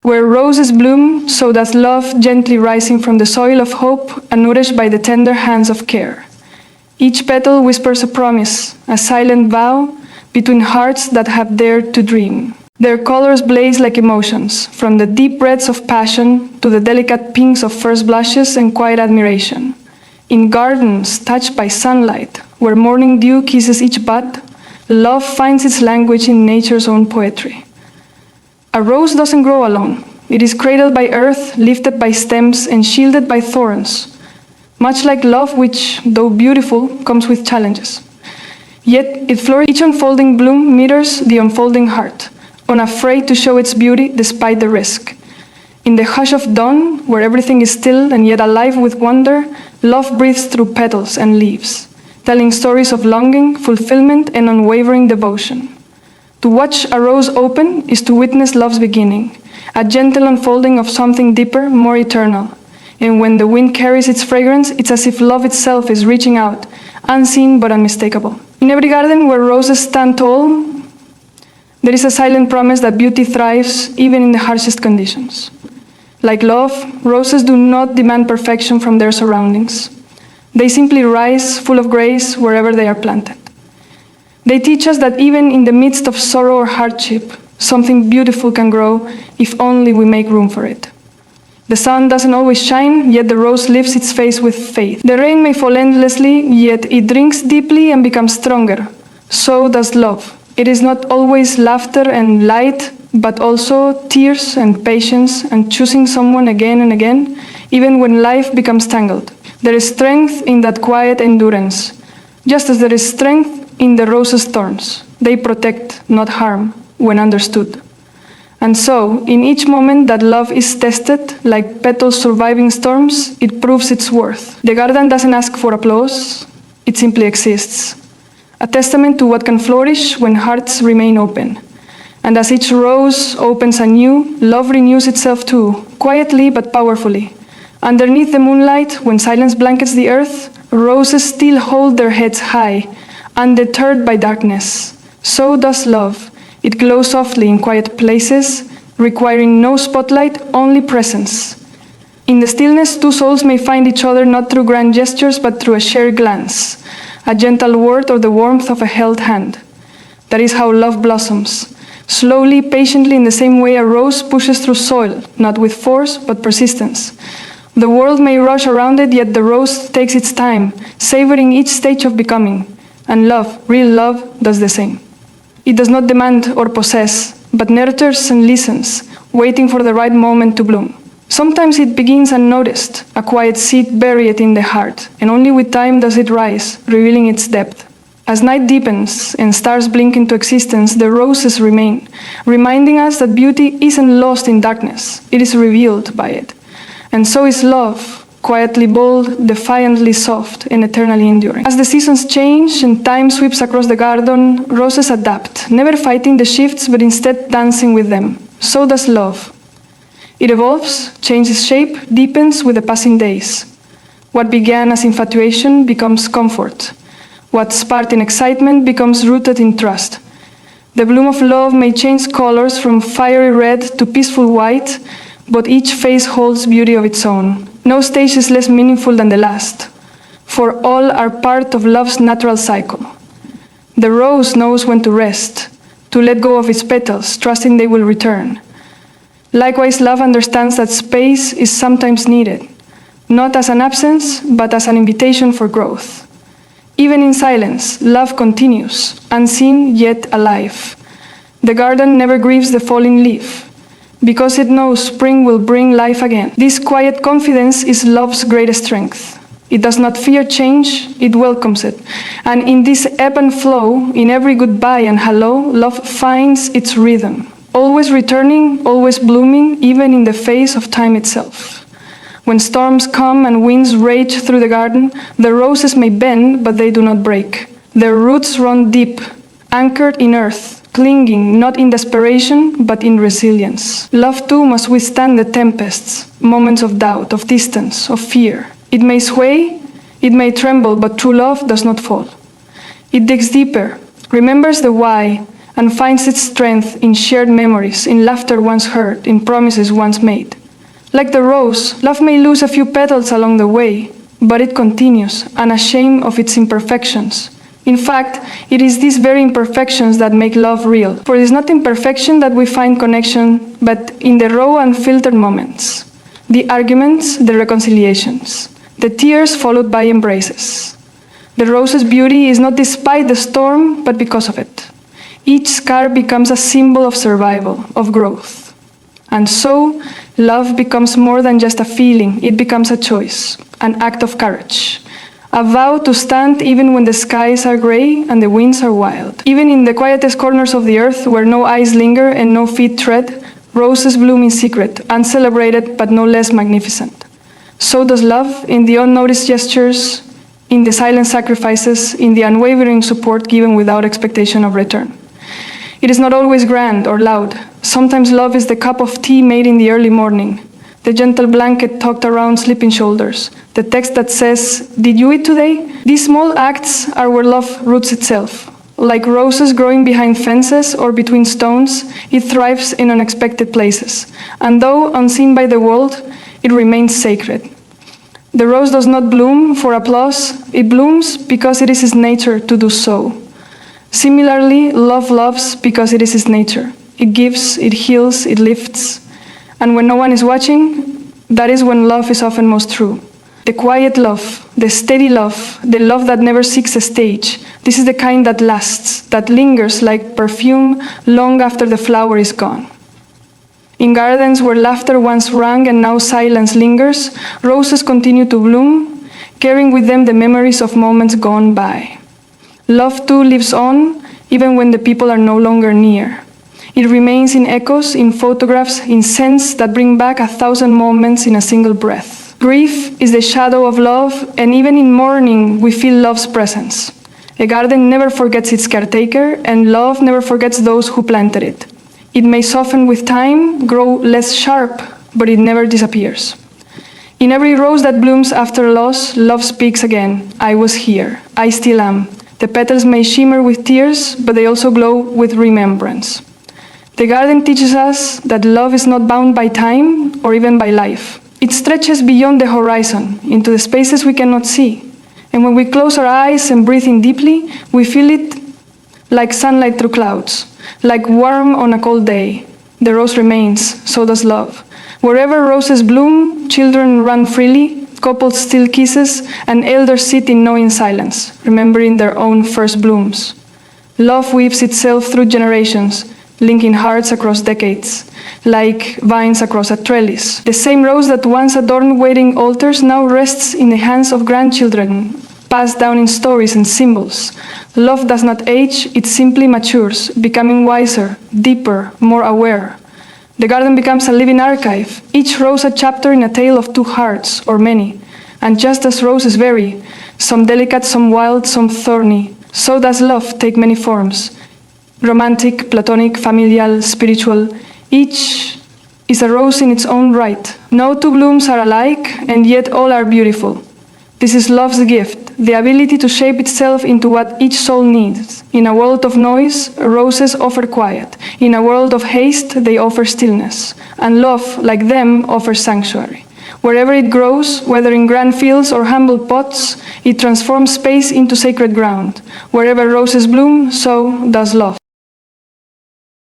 Where roses bloom, so does love gently rising from the soil of hope and nourished by the tender hands of care. Each petal whispers a promise, a silent vow between hearts that have dared to dream. Their colors blaze like emotions, from the deep reds of passion to the delicate pinks of first blushes and quiet admiration. In gardens touched by sunlight, where morning dew kisses each bud, love finds its language in nature's own poetry. A rose doesn't grow alone. It is cradled by earth, lifted by stems, and shielded by thorns, much like love, which, though beautiful, comes with challenges. Yet it flourishes. Each unfolding bloom mirrors the unfolding heart, unafraid to show its beauty despite the risk. In the hush of dawn, where everything is still and yet alive with wonder, love breathes through petals and leaves, telling stories of longing, fulfillment, and unwavering devotion. To watch a rose open is to witness love's beginning, a gentle unfolding of something deeper, more eternal. And when the wind carries its fragrance, it's as if love itself is reaching out, unseen but unmistakable. In every garden where roses stand tall, there is a silent promise that beauty thrives even in the harshest conditions. Like love, roses do not demand perfection from their surroundings. They simply rise, full of grace, wherever they are planted. They teach us that even in the midst of sorrow or hardship, something beautiful can grow if only we make room for it. The sun doesn't always shine, yet the rose lifts its face with faith. The rain may fall endlessly, yet it drinks deeply and becomes stronger. So does love. It is not always laughter and light, but also tears and patience and choosing someone again and again, even when life becomes tangled. There is strength in that quiet endurance, just as there is strength in the rose's thorns. They protect, not harm, when understood. And so, in each moment that love is tested, like petals surviving storms, it proves its worth. The garden doesn't ask for applause, it simply exists. A testament to what can flourish when hearts remain open. And as each rose opens anew, love renews itself too, quietly but powerfully. Underneath the moonlight, when silence blankets the earth, roses still hold their heads high, undeterred by darkness. So does love. It glows softly in quiet places, requiring no spotlight, only presence. In the stillness, two souls may find each other not through grand gestures, but through a shared glance, a gentle word, or the warmth of a held hand. That is how love blossoms, slowly, patiently, in the same way a rose pushes through soil, not with force, but persistence. The world may rush around it, yet the rose takes its time, savoring each stage of becoming. And love, real love, does the same. It does not demand or possess, but nurtures and listens, waiting for the right moment to bloom. Sometimes it begins unnoticed, a quiet seed buried in the heart, and only with time does it rise, revealing its depth. As night deepens and stars blink into existence, the roses remain, reminding us that beauty isn't lost in darkness, it is revealed by it. And so is love, quietly bold, defiantly soft, and eternally enduring. As the seasons change and time sweeps across the garden, roses adapt, never fighting the shifts, but instead dancing with them. So does love. It evolves, changes shape, deepens with the passing days. What began as infatuation becomes comfort. What sparked in excitement becomes rooted in trust. The bloom of love may change colors from fiery red to peaceful white, but each phase holds beauty of its own. No stage is less meaningful than the last, for all are part of love's natural cycle. The rose knows when to rest, to let go of its petals, trusting they will return. Likewise, love understands that space is sometimes needed, not as an absence, but as an invitation for growth. Even in silence, love continues, unseen yet alive. The garden never grieves the falling leaf, because it knows spring will bring life again. This quiet confidence is love's greatest strength. It does not fear change, it welcomes it. And in this ebb and flow, in every goodbye and hello, love finds its rhythm. Always returning, always blooming, even in the face of time itself. When storms come and winds rage through the garden, the roses may bend, but they do not break. Their roots run deep, anchored in earth, clinging not in desperation, but in resilience. Love too must withstand the tempests, moments of doubt, of distance, of fear. It may sway, it may tremble, but true love does not fall. It digs deeper, remembers the why, and finds its strength in shared memories, in laughter once heard, in promises once made. Like the rose, love may lose a few petals along the way, but it continues, unashamed of its imperfections. In fact, it is these very imperfections that make love real. For it is not in perfection that we find connection, but in the raw and filtered moments, the arguments, the reconciliations, the tears followed by embraces. The rose's beauty is not despite the storm, but because of it. Each scar becomes a symbol of survival, of growth. And so, love becomes more than just a feeling, it becomes a choice, an act of courage. A vow to stand even when the skies are gray and the winds are wild. Even in the quietest corners of the earth, where no eyes linger and no feet tread, roses bloom in secret, uncelebrated but no less magnificent. So does love, in the unnoticed gestures, in the silent sacrifices, in the unwavering support given without expectation of return. It is not always grand or loud. Sometimes love is the cup of tea made in the early morning, the gentle blanket tucked around sleeping shoulders, the text that says, "Did you eat today?" These small acts are where love roots itself. Like roses growing behind fences or between stones, it thrives in unexpected places. And though unseen by the world, it remains sacred. The rose does not bloom for applause, it blooms because it is its nature to do so. Similarly, love loves because it is its nature. It gives, it heals, it lifts. And when no one is watching, that is when love is often most true. The quiet love, the steady love, the love that never seeks a stage. This is the kind that lasts, that lingers like perfume long after the flower is gone. In gardens where laughter once rang and now silence lingers, roses continue to bloom, carrying with them the memories of moments gone by. Love too lives on, even when the people are no longer near. It remains in echoes, in photographs, in scents that bring back 1,000 moments in a single breath. Grief is the shadow of love, and even in mourning, we feel love's presence. A garden never forgets its caretaker, and love never forgets those who planted it. It may soften with time, grow less sharp, but it never disappears. In every rose that blooms after loss, love speaks again. I was here. I still am. The petals may shimmer with tears, but they also glow with remembrance. The garden teaches us that love is not bound by time or even by life. It stretches beyond the horizon, into the spaces we cannot see. And when we close our eyes and breathe in deeply, we feel it like sunlight through clouds, like warmth on a cold day. The rose remains, so does love. Wherever roses bloom, children run freely, couples steal kisses, and elders sit in knowing silence, remembering their own first blooms. Love weaves itself through generations, linking hearts across decades, like vines across a trellis. The same rose that once adorned waiting altars now rests in the hands of grandchildren, passed down in stories and symbols. Love does not age, it simply matures, becoming wiser, deeper, more aware. The garden becomes a living archive, each rose a chapter in a tale of two hearts, or many. And just as roses vary, some delicate, some wild, some thorny, so does love take many forms. Romantic, platonic, familial, spiritual, each is a rose in its own right. No two blooms are alike, and yet all are beautiful. This is love's gift, the ability to shape itself into what each soul needs. In a world of noise, roses offer quiet. In a world of haste, they offer stillness. And love, like them, offers sanctuary. Wherever it grows, whether in grand fields or humble pots, it transforms space into sacred ground. Wherever roses bloom, so does love.